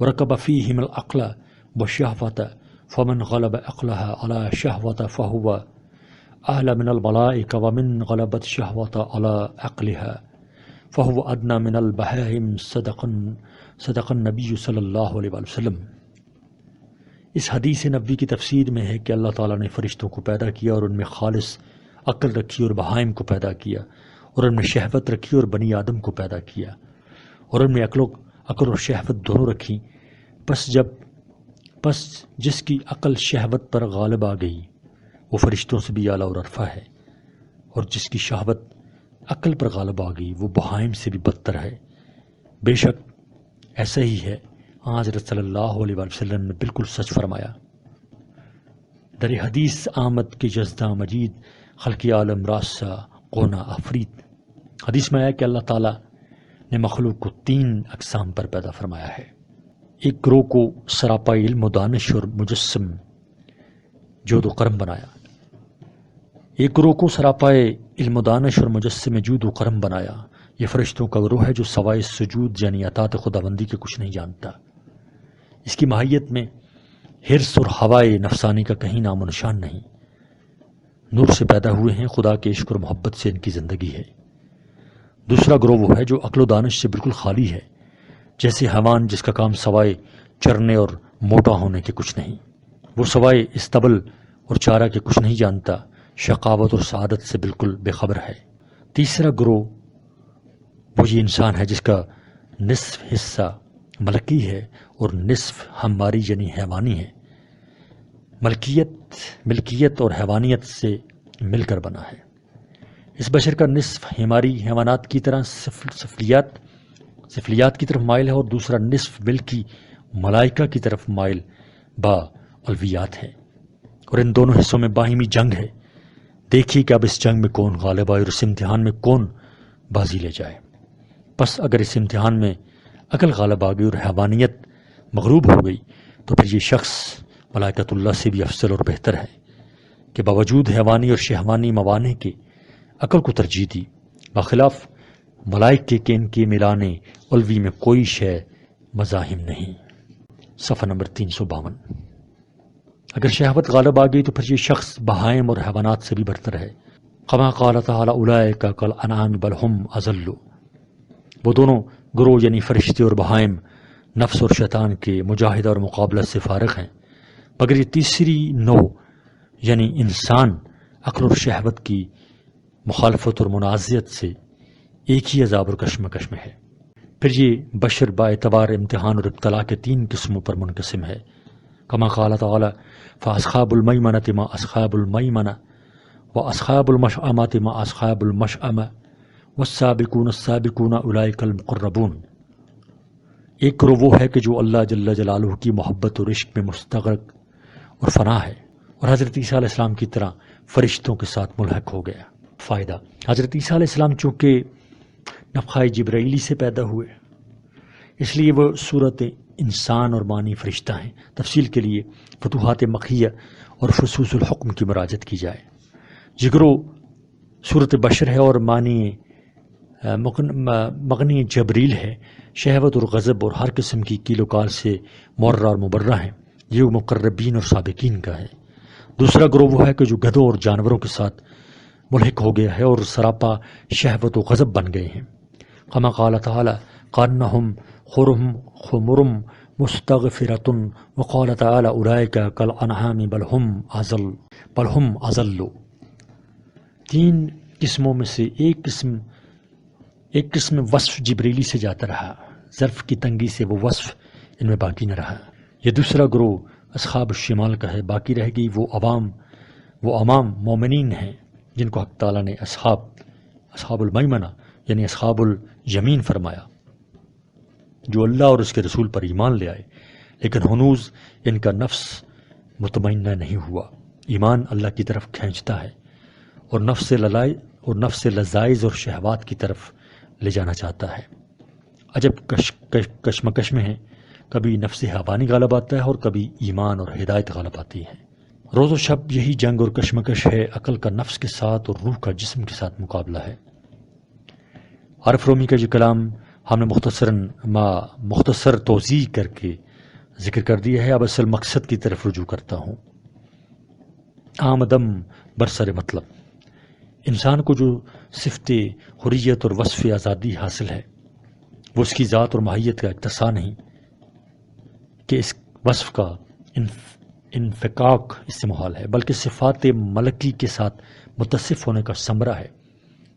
ورقب فیہم العقل والشہوۃ فمن غلب عقلها على شہوۃ فہو اعلی من الملائکہ ومن غلبت شہوۃ على عقلها فہو ادنی من البہائم صدق النبی صلی اللہ علیہ وسلم۔ اس حدیث نبوی کی تفسیر میں ہے کہ اللہ تعالیٰ نے فرشتوں کو پیدا کیا اور ان میں خالص عقل رکھی، اور بہائم کو پیدا کیا اور ان میں شہوت رکھی، اور بنی آدم کو پیدا کیا اور ان میں عقل اور شہوت دونوں رکھی۔ پس جس کی عقل شہوت پر غالب آ گئی وہ فرشتوں سے بھی اعلیٰ اور عرفہ ہے، اور جس کی شہوت عقل پر غالب آ گئی وہ بہائم سے بھی بدتر ہے۔ بے شک ایسا ہی ہے، حضرت صلی اللہ علیہ وسلم نے بالکل سچ فرمایا۔ در حدیث آمد کے جزدہ مجید خلق عالم راسا قونا افرید، حدیث میں آیا کہ اللہ تعالیٰ نے مخلوق کو 3 اقسام پر پیدا فرمایا ہے۔ ایک گروہ کو سراپا علم و دانش اور مجسم جود و کرم بنایا، ایک گروہ کو سراپا علم و دانش اور مجسم جود و کرم بنایا۔ یہ فرشتوں کا گروہ ہے جو سوائے سجود یعنی اطاعت خداوندی کے کچھ نہیں جانتا۔ اس کی ماہیت میں حرص اور ہوائے نفسانی کا کہیں نام و نشان نہیں، نور سے پیدا ہوئے ہیں، خدا کے عشق اور محبت سے ان کی زندگی ہے۔ دوسرا گروہ وہ ہے جو عقل و دانش سے بالکل خالی ہے، جیسے حیوان جس کا کام سوائے چرنے اور موٹا ہونے کے کچھ نہیں، وہ سوائے استبل اور چارہ کے کچھ نہیں جانتا، شقاوت اور سعادت سے بالکل بے خبر ہے۔ تیسرا گروہ وہ یہ انسان ہے جس کا نصف حصہ ملکی ہے اور نصف ہماری یعنی حیوانی ہے، ملکیت اور حیوانیت سے مل کر بنا ہے۔ اس بشر کا نصف ہماری حیوانات کی طرح سفلیات کی طرف مائل ہے، اور دوسرا نصف ملکی ملائکہ کی طرف مائل با الویات ہے، اور ان دونوں حصوں میں باہمی جنگ ہے۔ دیکھیے کہ اب اس جنگ میں کون غالب آئے اور اس امتحان میں کون بازی لے جائے۔ پس اگر اس امتحان میں عقل غالب آ گئی اور حیوانیت مغلوب ہو گئی تو پھر یہ شخص ملائکۃ اللہ سے بھی افضل اور بہتر ہے کہ باوجود حیوانی اور شہوانی موانع کے عقل کو ترجیح دی، بخلاف ملائکے کے ان کے ملانے علوی میں کوئی شے مزاحم نہیں۔ صفحہ نمبر 352۔ اگر شہوت غالب آ گئی تو پھر یہ شخص بہائم اور حیوانات سے بھی برتر ہے۔ کما قال تعالی اولئک کالانعام بل ھم اضل، وہ دونوں گروہ یعنی فرشتے اور بہائم نفس اور شیطان کے مجاہدہ اور مقابلہ سے فارغ ہیں، مگر یہ تیسری نو یعنی انسان عقل اور شہوت کی مخالفت اور منازعت سے ایک ہی عذاب اور کشمکش میں ہے۔ پھر یہ بشر با اعتبار امتحان اور ابتلا کے 3 قسموں پر منقسم ہے۔ کما قال تعالی فاصحاب المیمنۃ ما اصحاب المیمنہ واصحاب المشأمۃ ما اصحاب المشأمہ والسابقون السابقون اولئک المقربون۔ ایک گروہ وہ ہے کہ جو اللہ جل جلالہ کی محبت اور عشق میں مستغرق اور فنا ہے، اور حضرت عیسیٰ علیہ السلام کی طرح فرشتوں کے ساتھ ملحق ہو گیا۔ فائدہ: حضرت عیسیٰ علیہ السلام چونکہ نفخہ جبرائیلی سے پیدا ہوئے اس لیے وہ صورت انسان اور معنی فرشتہ ہیں۔ تفصیل کے لیے فتوحات مکیہ اور فصوص الحکم کی مراجعت کی جائے۔ یہ گروہ صورت بشر ہے اور معنی مغنی جبریل ہے، شہوت اور غضب اور ہر قسم کی کیل و کال سے معرہ اور مبرہ ہیں، یہ مقربین اور سابقین کا ہے۔ دوسرا گروہ وہ ہے کہ جو گدھوں اور جانوروں کے ساتھ ملحق ہو گیا ہے اور سراپا شہوت و غضب بن گئے ہیں۔ کما قال تعالی کانہم خمرم مستغفرۃ وقال تعالی اولئک کالانعام بل ہم اضل۔ تین قسموں میں سے ایک قسم وصف جبریلی سے جاتا رہا، ظرف کی تنگی سے وہ وصف ان میں باقی نہ رہا۔ یہ دوسرا گروہ اصحاب الشمال کا ہے، باقی رہ گئی وہ عوام مومنین ہیں جن کو حق تعالیٰ نے اصحاب المیمنہ یعنی اصحاب الیمین فرمایا، جو اللہ اور اس کے رسول پر ایمان لے آئے لیکن ہنوز ان کا نفس مطمئنہ نہیں ہوا۔ ایمان اللہ کی طرف کھینچتا ہے اور نفس لذائز اور شہوات کی طرف لے جانا چاہتا ہے۔ عجب کشمکش میں ہے، کبھی نفس حیوانی غالب آتا ہے اور کبھی ایمان اور ہدایت غالب آتی ہے۔ روز و شب یہی جنگ اور کشمکش ہے، عقل کا نفس کے ساتھ اور روح کا جسم کے ساتھ مقابلہ ہے۔ عارف رومی کا یہ کلام ہم نے مختصر توضیح کر کے ذکر کر دیا ہے، اب اصل مقصد کی طرف رجوع کرتا ہوں۔ آمدم برسر مطلب، انسان کو جو صفت حریت اور وصف آزادی حاصل ہے وہ اس کی ذات اور ماہیت کا اقتصا نہیں کہ اس وصف کا انفکاک اس سے محال ہے، بلکہ صفات ملکی کے ساتھ متصف ہونے کا ثمرہ ہے۔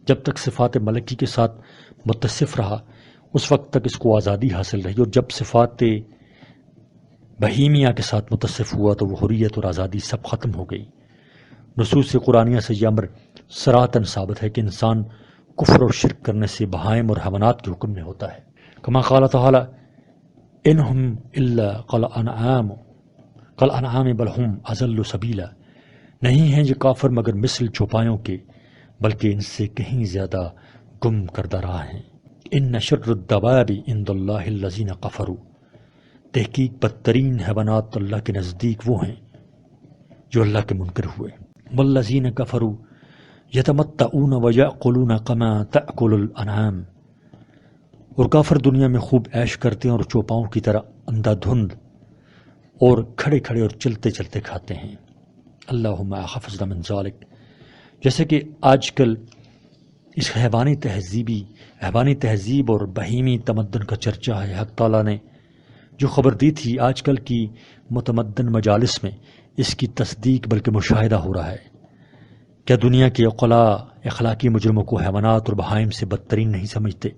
جب تک صفات ملکی کے ساتھ متصف رہا اس وقت تک اس کو آزادی حاصل رہی، اور جب صفات بہیمیہ کے ساتھ متصف ہوا تو وہ حریت اور آزادی سب ختم ہو گئی۔ نصوص قرآنیہ سے یہ امر صراحتاً ثابت ہے کہ انسان کفر اور شرک کرنے سے بہائم اور حیوانات کے حکم میں ہوتا ہے۔ کما قال تعالی انہم الا کالانعام بل ہم اضل سبیلا، نہیں ہیں یہ کافر مگر مثل چوپایوں کے بلکہ ان سے کہیں زیادہ گم کردہ راہ ہیں۔ ان شر الدواب عند اللہ الذین کفروا، تحقیق بدترین حیوانات اللہ کے نزدیک وہ ہیں جو اللہ کے منکر ہوئے۔ والذین کفروا یتمتعون ویأکلون کما تأکل الانعام، اور کافر دنیا میں خوب عیش کرتے ہیں اور چوپاؤں کی طرح اندھا دھند اور کھڑے کھڑے اور چلتے چلتے کھاتے ہیں۔ اللہم حفظنا من ذالک، جیسے کہ آج کل اس حیوانی تہذیب اور بہیمی تمدن کا چرچا ہے، حق تعالیٰ نے جو خبر دی تھی آج کل کی متمدن مجالس میں اس کی تصدیق بلکہ مشاہدہ ہو رہا ہے۔ کیا دنیا کے عقلاء اخلاقی مجرموں کو حیوانات اور بہائم سے بدترین نہیں سمجھتے؟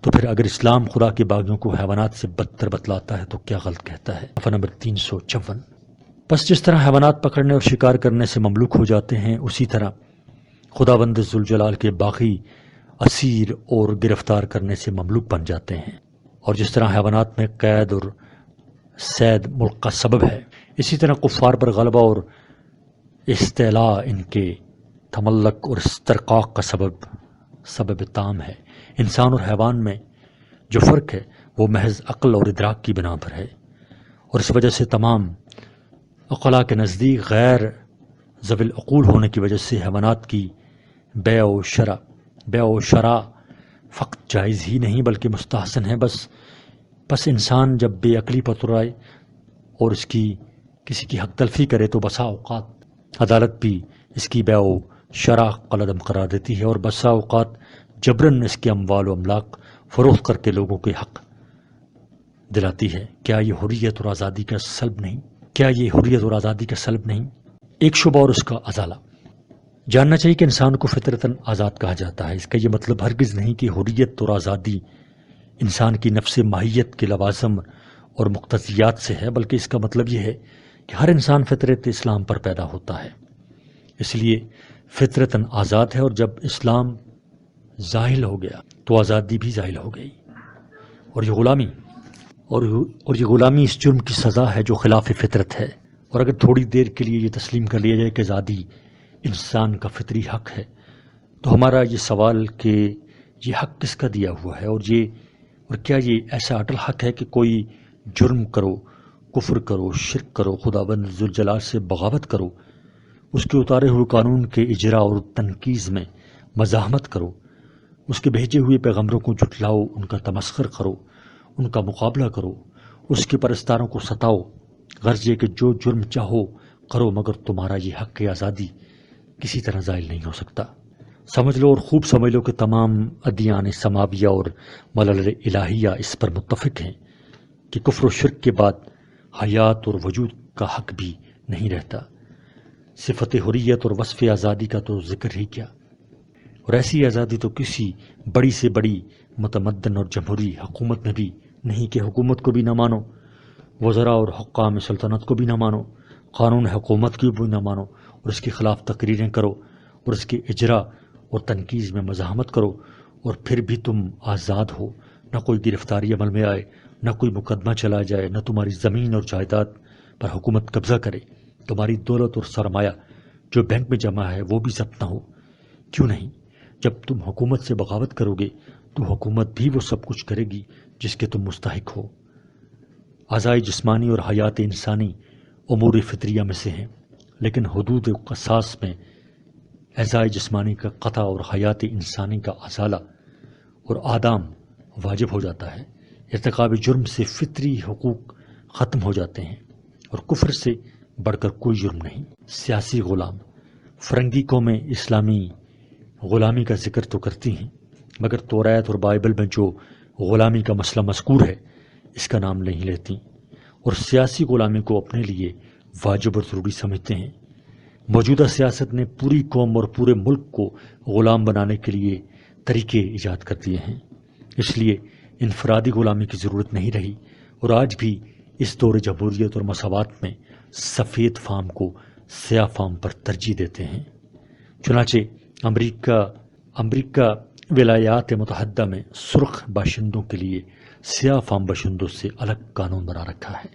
تو پھر اگر اسلام خدا کے باغیوں کو حیوانات سے بدتر بتلاتا ہے تو کیا غلط کہتا ہے؟ صفحہ نمبر 354۔ بس جس طرح حیوانات پکڑنے اور شکار کرنے سے مملوک ہو جاتے ہیں، اسی طرح خداوند ذوالجلال کے باغی اسیر اور گرفتار کرنے سے مملوک بن جاتے ہیں۔ اور جس طرح حیوانات میں قید اور صید ملک کا سبب ہے، اسی طرح کفار پر غلبہ اور استعلاء ان کے تملک اور استرقاق کا سبب تام ہے۔ انسان اور حیوان میں جو فرق ہے وہ محض عقل اور ادراک کی بنا پر ہے، اور اس وجہ سے تمام عقلاء کے نزدیک غیر ذوی العقول ہونے کی وجہ سے حیوانات کی بیع و شراء فقط جائز ہی نہیں بلکہ مستحسن ہے۔ بس انسان جب بے عقلی پر ترائے اور کسی کی حق تلفی کرے تو بسا اوقات عدالت بھی اس کی بیع و شراء قلعدم قرار دیتی ہے، اور بسا اوقات جبراً اس کے اموال و املاک فروخت کر کے لوگوں کے حق دلاتی ہے۔ کیا یہ حریت اور آزادی کا سلب نہیں؟ ایک شبہ اور اس کا ازالہ۔ جاننا چاہیے کہ انسان کو فطرتاً آزاد کہا جاتا ہے۔ اس کا یہ مطلب ہرگز نہیں کہ حریت اور آزادی انسان کی نفس ماہیت کے لوازم اور مقتضیات سے ہے، بلکہ اس کا مطلب یہ ہے کہ ہر انسان فطرت اسلام پر پیدا ہوتا ہے، اس لیے فطرتاً آزاد ہے، اور جب اسلام زاحل ہو گیا تو آزادی بھی زاحل ہو گئی، اور یہ غلامی اس جرم کی سزا ہے جو خلاف فطرت ہے۔ اور اگر تھوڑی دیر کے لیے یہ تسلیم کر لیا جائے کہ آزادی انسان کا فطری حق ہے، تو ہمارا یہ سوال کہ یہ حق کس کا دیا ہوا ہے، اور کیا یہ ایسا اٹل حق ہے کہ کوئی جرم کرو، کفر کرو، شرک کرو، خداوند ذوالجلال سے بغاوت کرو، اس کے اتارے ہوئے قانون کے اجرا اور تنقیز میں مزاحمت کرو، اس کے بھیجے ہوئے پیغمبروں کو جھٹلاؤ، ان کا تمسخر کرو، ان کا مقابلہ کرو، اس کے پرستاروں کو ستاؤ، غرض یہ کہ جو جرم چاہو کرو، مگر تمہارا یہ حق آزادی کسی طرح زائل نہیں ہو سکتا۔ سمجھ لو اور خوب سمجھ لو کہ تمام ادیان سماویہ اور ملل الہیہ اس پر متفق ہیں کہ کفر و شرک کے بعد حیات اور وجود کا حق بھی نہیں رہتا۔ صفت حریت اور وصف آزادی کا تو ذکر ہی کیا، اور ایسی آزادی تو کسی بڑی سے بڑی متمدن اور جمہوری حکومت میں بھی نہیں کہ حکومت کو بھی نہ مانو، وزراء اور حکام سلطنت کو بھی نہ مانو، قانون حکومت کی بھی نہ مانو، اور اس کے خلاف تقریریں کرو اور اس کے اجرا اور تنقید میں مزاحمت کرو، اور پھر بھی تم آزاد ہو، نہ کوئی گرفتاری عمل میں آئے، نہ کوئی مقدمہ چلا جائے، نہ تمہاری زمین اور جائیداد پر حکومت قبضہ کرے، تمہاری دولت اور سرمایہ جو بینک میں جمع ہے وہ بھی ضبط نہ ہو۔ کیوں نہیں؟ جب تم حکومت سے بغاوت کرو گے تو حکومت بھی وہ سب کچھ کرے گی جس کے تم مستحق ہو۔ اعضاء جسمانی اور حیات انسانی امور فطریہ میں سے ہیں، لیکن حدود و قصاص میں اعضاء جسمانی کا قطع اور حیات انسانی کا ازالہ اور اعدام واجب ہو جاتا ہے۔ ارتکاب جرم سے فطری حقوق ختم ہو جاتے ہیں، اور کفر سے بڑھ کر کوئی جرم نہیں۔ سیاسی غلام، فرنگی قومیں اسلامی غلامی کا ذکر تو کرتی ہیں، مگر توریت اور بائبل میں جو غلامی کا مسئلہ مذکور ہے اس کا نام نہیں لیتی، اور سیاسی غلامی کو اپنے لیے واجب اور ضروری سمجھتے ہیں۔ موجودہ سیاست نے پوری قوم اور پورے ملک کو غلام بنانے کے لیے طریقے ایجاد کر دیے ہیں، اس لیے انفرادی غلامی کی ضرورت نہیں رہی، اور آج بھی اس دور جمہوریت اور مساوات میں سفید فام کو سیاہ فام پر ترجیح دیتے ہیں۔ چنانچہ امریکہ ولایات متحدہ میں سرخ باشندوں کے لیے سیاہ فام باشندوں سے الگ قانون بنا رکھا ہے۔